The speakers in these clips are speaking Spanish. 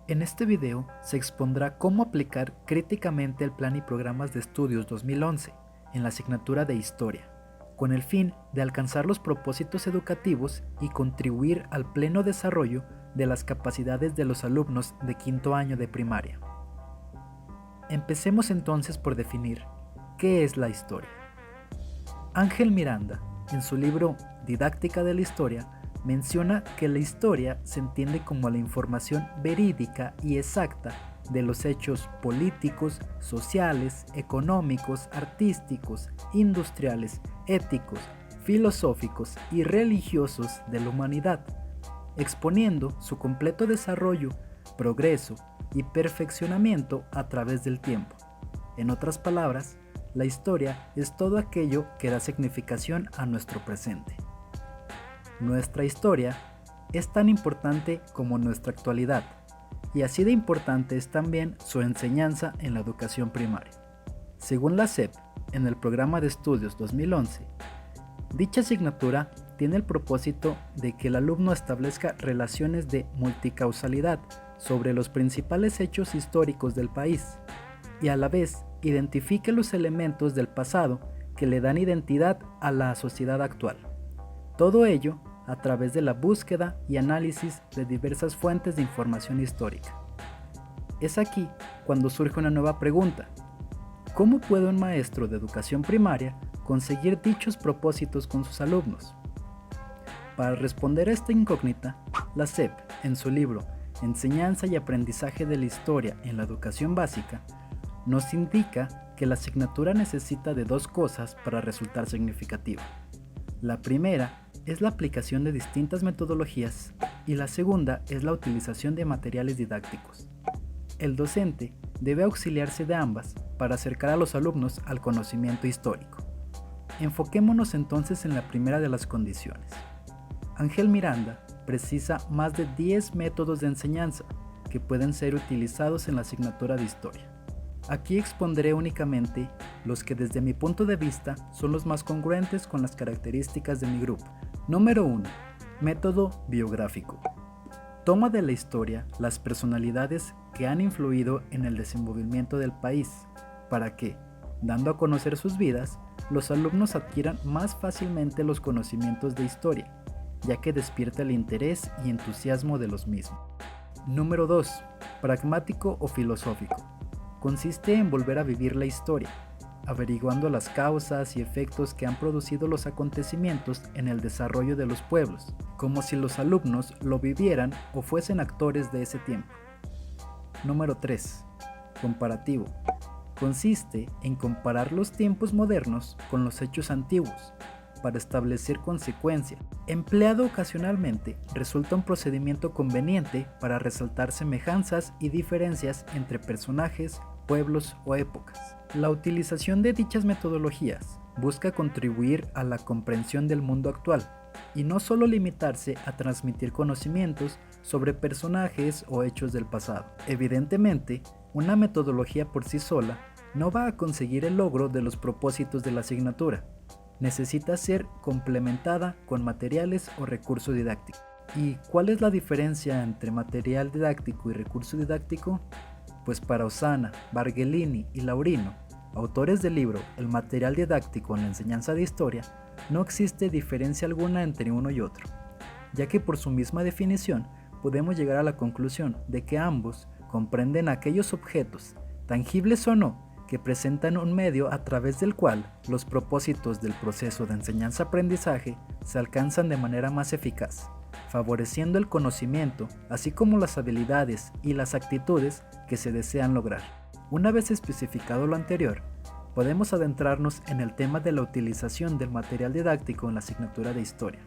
En este video se expondrá cómo aplicar críticamente el Plan y Programas de Estudios 2011 en la asignatura de Historia, con el fin de alcanzar los propósitos educativos y contribuir al pleno desarrollo de las capacidades de los alumnos de quinto año de primaria. Empecemos entonces por definir ¿qué es la historia? Ángel Miranda, en su libro Didáctica de la Historia, menciona que la historia se entiende como la información verídica y exacta de los hechos políticos, sociales, económicos, artísticos, industriales, éticos, filosóficos y religiosos de la humanidad, exponiendo su completo desarrollo, progreso y perfeccionamiento a través del tiempo. En otras palabras, la historia es todo aquello que da significación a nuestro presente. Nuestra historia es tan importante como nuestra actualidad, y así de importante es también su enseñanza en la educación primaria. Según la SEP, en el Programa de Estudios 2011, dicha asignatura tiene el propósito de que el alumno establezca relaciones de multicausalidad sobre los principales hechos históricos del país, y a la vez identifique los elementos del pasado que le dan identidad a la sociedad actual. Todo ello a través de la búsqueda y análisis de diversas fuentes de información histórica. Es aquí cuando surge una nueva pregunta. ¿Cómo puede un maestro de educación primaria conseguir dichos propósitos con sus alumnos? Para responder a esta incógnita, la SEP, en su libro Enseñanza y Aprendizaje de la Historia en la Educación Básica, nos indica que la asignatura necesita de dos cosas para resultar significativa. La primera es la aplicación de distintas metodologías y la segunda es la utilización de materiales didácticos. El docente debe auxiliarse de ambas para acercar a los alumnos al conocimiento histórico. Enfoquémonos entonces en la primera de las condiciones. Ángel Miranda precisa más de 10 métodos de enseñanza que pueden ser utilizados en la asignatura de historia. Aquí expondré únicamente los que desde mi punto de vista son los más congruentes con las características de mi grupo. Número 1. Método biográfico. Toma de la historia las personalidades que han influido en el desenvolvimiento del país, para que, dando a conocer sus vidas, los alumnos adquieran más fácilmente los conocimientos de historia, ya que despierta el interés y entusiasmo de los mismos. Número 2. Pragmático o filosófico. Consiste en volver a vivir la historia, averiguando las causas y efectos que han producido los acontecimientos en el desarrollo de los pueblos, como si los alumnos lo vivieran o fuesen actores de ese tiempo. Número 3. Comparativo. Consiste en comparar los tiempos modernos con los hechos antiguos, para establecer consecuencias. Empleado ocasionalmente, resulta un procedimiento conveniente para resaltar semejanzas y diferencias entre personajes, pueblos o épocas. La utilización de dichas metodologías busca contribuir a la comprensión del mundo actual y no solo limitarse a transmitir conocimientos sobre personajes o hechos del pasado. Evidentemente, una metodología por sí sola no va a conseguir el logro de los propósitos de la asignatura. Necesita ser complementada con materiales o recurso didáctico. ¿Y cuál es la diferencia entre material didáctico y recurso didáctico? Pues para Osana, Bargellini y Laurino, autores del libro El material didáctico en la enseñanza de historia, no existe diferencia alguna entre uno y otro, ya que por su misma definición podemos llegar a la conclusión de que ambos comprenden aquellos objetos, tangibles o no, que presentan un medio a través del cual los propósitos del proceso de enseñanza-aprendizaje se alcanzan de manera más eficaz, favoreciendo el conocimiento, así como las habilidades y las actitudes que se desean lograr. Una vez especificado lo anterior, podemos adentrarnos en el tema de la utilización del material didáctico en la asignatura de historia.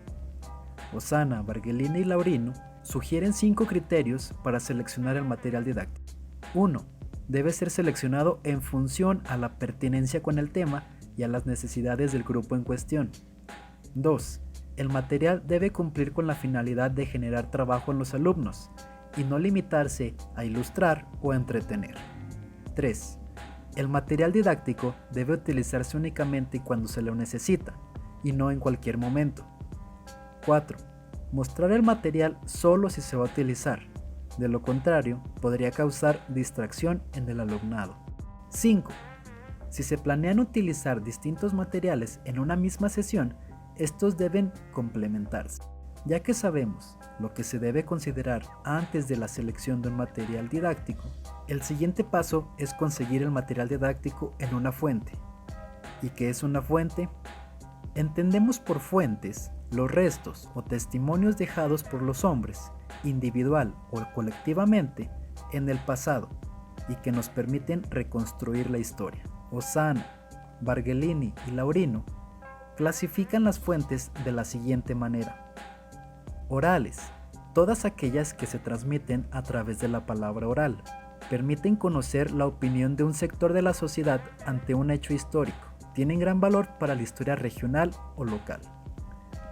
Osana, Bargellini y Laurino sugieren 5 criterios para seleccionar el material didáctico. 1. Debe ser seleccionado en función a la pertinencia con el tema y a las necesidades del grupo en cuestión. 2. El material debe cumplir con la finalidad de generar trabajo en los alumnos y no limitarse a ilustrar o entretener. 3. El material didáctico debe utilizarse únicamente cuando se lo necesita y no en cualquier momento. 4. Mostrar el material solo si se va a utilizar. De lo contrario, podría causar distracción en el alumnado. 5. Si se planean utilizar distintos materiales en una misma sesión, estos deben complementarse. Ya que sabemos lo que se debe considerar antes de la selección de un material didáctico, el siguiente paso es conseguir el material didáctico en una fuente. ¿Y qué es una fuente? Entendemos por fuentes los restos o testimonios dejados por los hombres, individual o colectivamente, en el pasado y que nos permiten reconstruir la historia. Osana, Bargellini y Laurino clasifican las fuentes de la siguiente manera. Orales, todas aquellas que se transmiten a través de la palabra oral, permiten conocer la opinión de un sector de la sociedad ante un hecho histórico, tienen gran valor para la historia regional o local,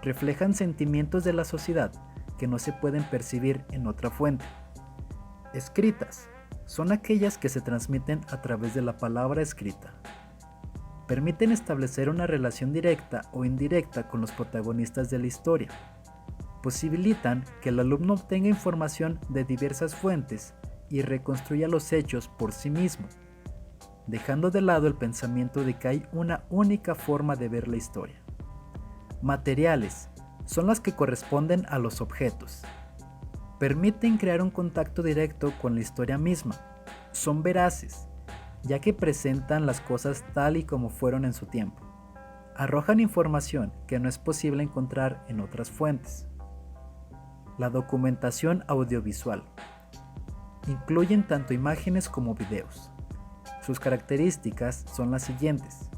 reflejan sentimientos de la sociedad que no se pueden percibir en otra fuente. Escritas, son aquellas que se transmiten a través de la palabra escrita. Permiten establecer una relación directa o indirecta con los protagonistas de la historia. Posibilitan que el alumno obtenga información de diversas fuentes y reconstruya los hechos por sí mismo, dejando de lado el pensamiento de que hay una única forma de ver la historia. Materiales son las que corresponden a los objetos. Permiten crear un contacto directo con la historia misma. Son veraces, ya que presentan las cosas tal y como fueron en su tiempo. Arrojan información que no es posible encontrar en otras fuentes. La documentación audiovisual. Incluyen tanto imágenes como videos. Sus características son las siguientes.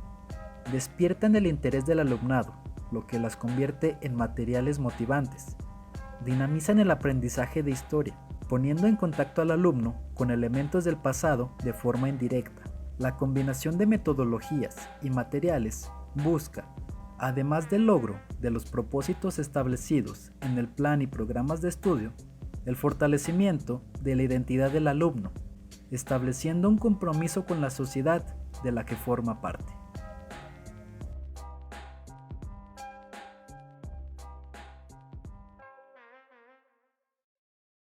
Despiertan el interés del alumnado, lo que las convierte en materiales motivantes. Dinamizan el aprendizaje de historia, poniendo en contacto al alumno con elementos del pasado de forma indirecta. La combinación de metodologías y materiales busca, además del logro de los propósitos establecidos en el plan y programas de estudio, el fortalecimiento de la identidad del alumno, estableciendo un compromiso con la sociedad de la que forma parte.